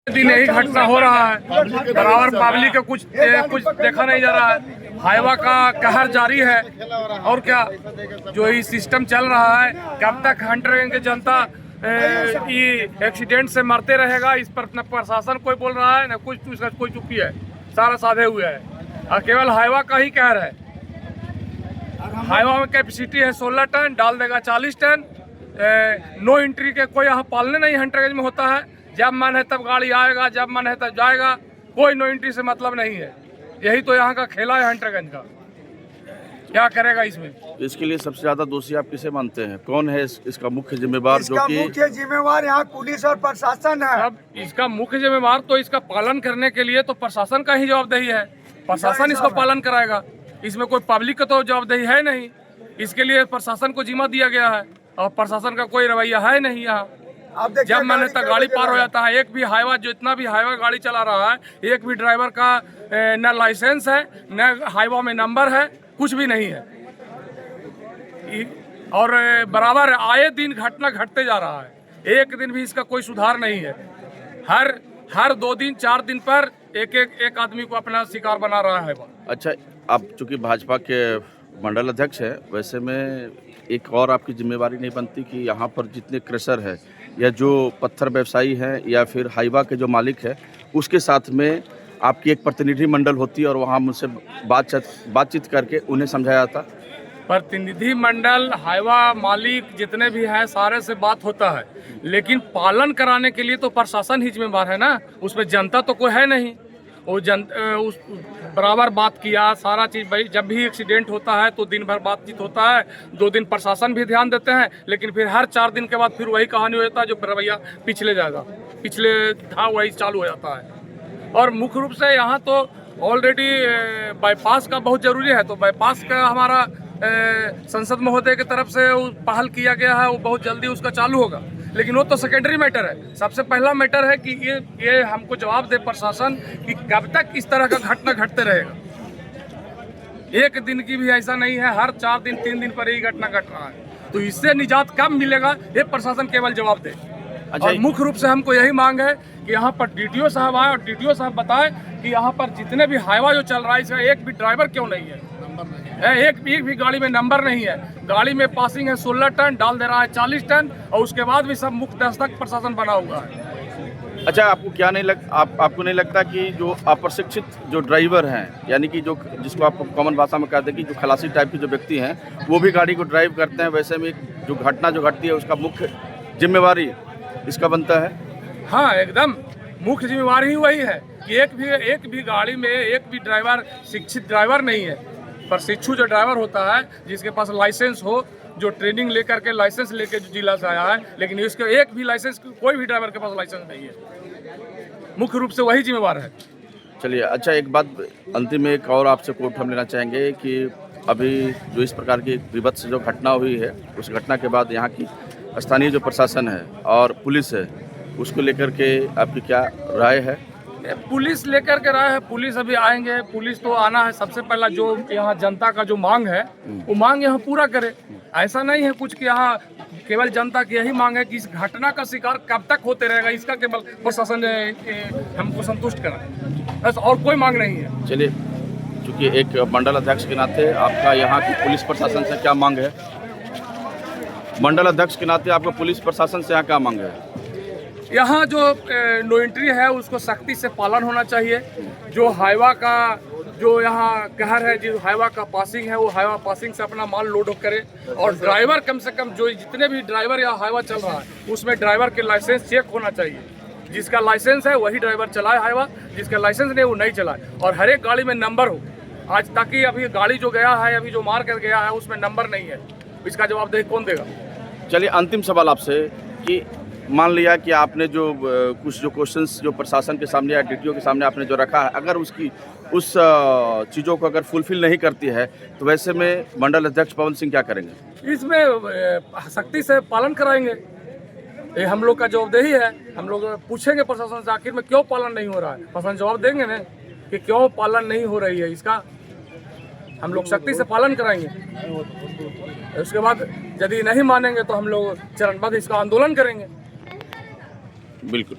दिन यही घटना हो रहा है। बराबर पब्लिक का कुछ देखा नहीं जा रहा है। हाईवा का कहर जारी है और क्या जो ये सिस्टम चल रहा है, कब तक हंटर के जनता ये एक्सीडेंट से मरते रहेगा, इस पर न प्रशासन कोई बोल रहा है न कुछ, उसका कोई चुप्पी है, सारा साधे हुए है और केवल हाईवा का ही कहर है। हाईवा में कैपेसिटी है 16 टन, डाल देगा 40 टन। नो एंट्री के कोई यहाँ पालने नहीं हंटरगंज में होता है। जब मन है तब गाड़ी आएगा, जब मन है तब जाएगा, कोई नो एंट्री से मतलब नहीं है। यही तो यहाँ का खेला है हंटरगंज का। क्या करेगा इसमें? इसके लिए सबसे ज्यादा दोषी आप किसे मानते हैं? कौन है इसका मुख्य जिम्मेवार? जो कि मुख्य जिम्मेवार यहाँ पुलिस और प्रशासन है। अब इसका मुख्य जिम्मेवार तो इसका पालन करने के लिए तो प्रशासन का ही जवाबदेही है। प्रशासन इसको पालन कराएगा, इसमें कोई पब्लिक का तो जवाबदेही है नहीं। इसके लिए प्रशासन को जिम्मा दिया गया है और प्रशासन का कोई रवैया है नहीं यहाँ। जब मन है तब गाड़ी पार हो जाता है। एक भी हाईवा, जितना भी हाईवा गाड़ी चला रहा है, एक भी ड्राइवर का न लाइसेंस है, न हाईवा में नंबर है, कुछ भी नहीं है। और बराबर आए दिन घटना घटते जा रहा है। एक दिन भी इसका कोई सुधार नहीं है। हर 2 दिन 4 दिन पर एक आदमी को अपना शिकार बना रहा है। अच्छा, आप चूंकि भाजपा के मंडल अध्यक्ष है, वैसे में एक और आपकी जिम्मेवारी नहीं बनती कि यहाँ पर जितने क्रशर है या जो पत्थर व्यवसायी हैं या फिर हाईवा के जो मालिक है, उसके साथ में आपकी एक प्रतिनिधि मंडल होती और वहाँ मुझसे बातचीत करके उन्हें समझाया जाता? प्रतिनिधि मंडल, हाईवा मालिक जितने भी हैं, सारे से बात होता है, लेकिन पालन कराने के लिए तो प्रशासन ही जिम्मेवार है ना। उसमें जनता तो कोई है नहीं। वो उस बराबर बात किया, सारा चीज़ भाई। जब भी एक्सीडेंट होता है तो दिन भर बातचीत होता है, 2 दिन प्रशासन भी ध्यान देते हैं, लेकिन फिर हर 4 दिन के बाद फिर वही कहानी हो जाता है, जो रवैया पिछले जाएगा, पिछले था वही चालू हो जाता है। और मुख्य रूप से यहाँ तो ऑलरेडी बाईपास का बहुत ज़रूरी है, तो बाईपास का हमारा संसद महोदय की तरफ से पहल किया गया है, वो बहुत जल्दी उसका चालू होगा। लेकिन वो तो सेकेंडरी मैटर है। सबसे पहला मैटर है कि ये हमको जवाब दे प्रशासन कि कब तक इस तरह का घटना घटते रहेगा। एक दिन की भी ऐसा नहीं है, हर 4 दिन 3 दिन पर यही घटना घट रहा है। तो इससे निजात कब मिलेगा, ये प्रशासन केवल जवाब दे। और मुख्य रूप से हमको यही मांग है कि यहाँ पर DTO साहब आए और DTO साहब बताएं कि यहाँ पर जितने भी हाईवा जो चल रहा है, इसका एक भी ड्राइवर क्यों नहीं है। एक भी गाड़ी में नंबर नहीं है। गाड़ी में पासिंग है 16 टन, डाल दे रहा है 40 टन, और उसके बाद भी सब मुक्त दस्तक प्रशासन बना हुआ है। अच्छा, आपको नहीं लगता कि जो अप्रशिक्षित जो ड्राइवर हैं, यानी कि जो जिसको आप कॉमन भाषा में कहते हैं कि जो खलासी टाइप के जो व्यक्ति हैं, वो भी गाड़ी को ड्राइव करते हैं, वैसे में जो घटना जो घटती है उसका मुख्य जिम्मेवारी इसका बनता है? हाँ, एकदम मुख्य जिम्मेवारी ही वही है कि एक भी गाड़ी में एक भी ड्राइवर शिक्षित ड्राइवर नहीं है। प्रशिक्षु जो ड्राइवर होता है, जिसके पास लाइसेंस हो, जो ट्रेनिंग लेकर के लाइसेंस लेके जो जिला से आया है, लेकिन इसके एक भी लाइसेंस, कोई भी ड्राइवर के पास लाइसेंस नहीं है। मुख्य रूप से वही जिम्मेवार है। चलिए, अच्छा, एक बात अंतिम में एक और आपसे कोट हम लेना चाहेंगे कि अभी जो इस प्रकार की विभत्स जो घटना हुई है, उस घटना के बाद यहाँ की स्थानीय जो प्रशासन है और पुलिस है, उसको लेकर के आपकी क्या राय है? पुलिस लेकर के राय है, पुलिस अभी आएंगे। पुलिस तो आना है। सबसे पहला जो यहाँ जनता का जो मांग है, वो मांग यहाँ पूरा करे। ऐसा नहीं है कुछ कि यहाँ केवल जनता की यही मांग है कि इस घटना का शिकार कब तक होते रहेगा, इसका केवल प्रशासन ने हमको संतुष्ट करा, बस और कोई मांग नहीं है। चलिए, चूँकि एक मंडल अध्यक्ष के नाते आपका यहाँ की पुलिस प्रशासन से क्या मांग है? मंडल अध्यक्ष के नाते आपको पुलिस प्रशासन से यहाँ क्या मांग है? यहाँ जो नो एंट्री है उसको सख्ती से पालन होना चाहिए। जो हाईवा का जो यहाँ कहर है, जो हाईवा का पासिंग है, वो हाईवा पासिंग से अपना माल लोड करे। और ड्राइवर कम से कम, जो जितने भी ड्राइवर या हाईवा चल रहा है, उसमें ड्राइवर के लाइसेंस चेक होना चाहिए। जिसका लाइसेंस है वही ड्राइवर चलाए हाईवा, जिसका लाइसेंस नहीं वो नहीं चलाए। और हर एक गाड़ी में नंबर हो। आज ताकि अभी गाड़ी जो गया है, अभी जो मार कर गया है, उसमें नंबर नहीं है, इसका जवाबदेही कौन देगा? चलिए, अंतिम सवाल आपसे कि मान लिया कि आपने जो कुछ जो क्वेश्चंस जो प्रशासन के सामने या DTO के सामने आपने जो रखा है, अगर उस चीज़ों को अगर फुलफिल नहीं करती है, तो वैसे में मंडल अध्यक्ष पवन सिंह क्या करेंगे? इसमें सख्ती से पालन कराएंगे। ये हम लोग का जवाबदेही है। हम लोग पूछेंगे प्रशासन से आखिर में क्यों पालन नहीं हो रहा है। प्रशासन जवाब देंगे ना कि क्यों पालन नहीं हो रही है, इसका हम लोग सख्ती से पालन कराएंगे। उसके बाद यदि नहीं मानेंगे तो हम लोग चरणबद्ध इसका आंदोलन करेंगे। बिल्कुल।